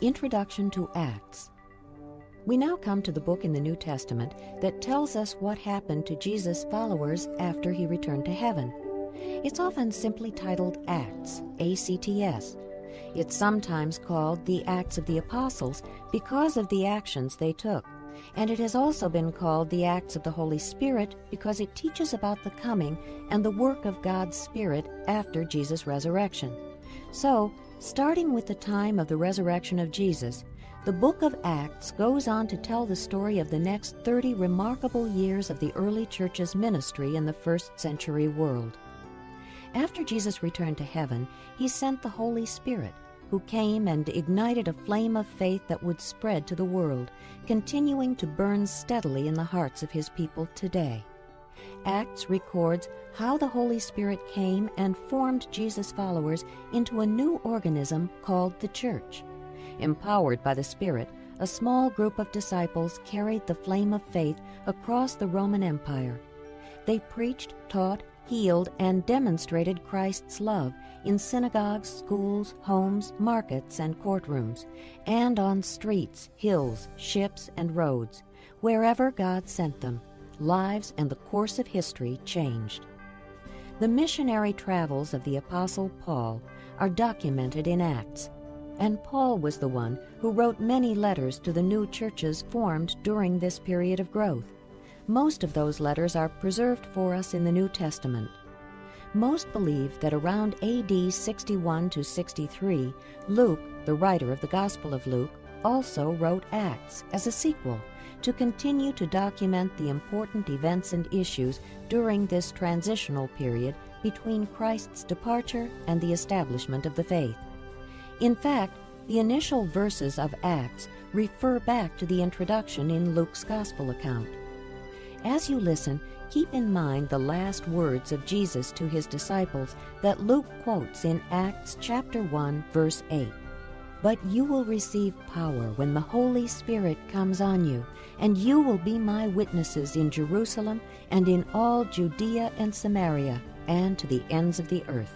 Introduction to Acts. We now come to the book in the New Testament that tells us what happened to Jesus' followers after he returned to heaven. It's often simply titled Acts, A-C-T-S. It's sometimes called the Acts of the Apostles because of the actions they took. And it has also been called the Acts of the Holy Spirit because it teaches about the coming and the work of God's Spirit after Jesus' resurrection. So, starting with the time of the resurrection of Jesus, the book of Acts goes on to tell the story of the next 30 remarkable years of the early church's ministry in the first century world. After Jesus returned to heaven, he sent the Holy Spirit, who came and ignited a flame of faith that would spread to the world, continuing to burn steadily in the hearts of his people today. Acts records how the Holy Spirit came and formed Jesus' followers into a new organism called the Church. Empowered by the Spirit, a small group of disciples carried the flame of faith across the Roman Empire. They preached, taught, healed, and demonstrated Christ's love in synagogues, schools, homes, markets, and courtrooms, and on streets, hills, ships, and roads. Wherever God sent them, lives and the course of history changed. The missionary travels of the Apostle Paul are documented in Acts, and Paul was the one who wrote many letters to the new churches formed during this period of growth. Most of those letters are preserved for us in the New Testament. Most believe that around A.D. 61 to 63, Luke, the writer of the Gospel of Luke, also wrote Acts as a sequel to continue to document the important events and issues during this transitional period between Christ's departure and the establishment of the faith. In fact, the initial verses of Acts refer back to the introduction in Luke's Gospel account. As you listen, keep in mind the last words of Jesus to his disciples that Luke quotes in Acts chapter 1, verse 8. "But you will receive power when the Holy Spirit comes on you, and you will be my witnesses in Jerusalem and in all Judea and Samaria and to the ends of the earth."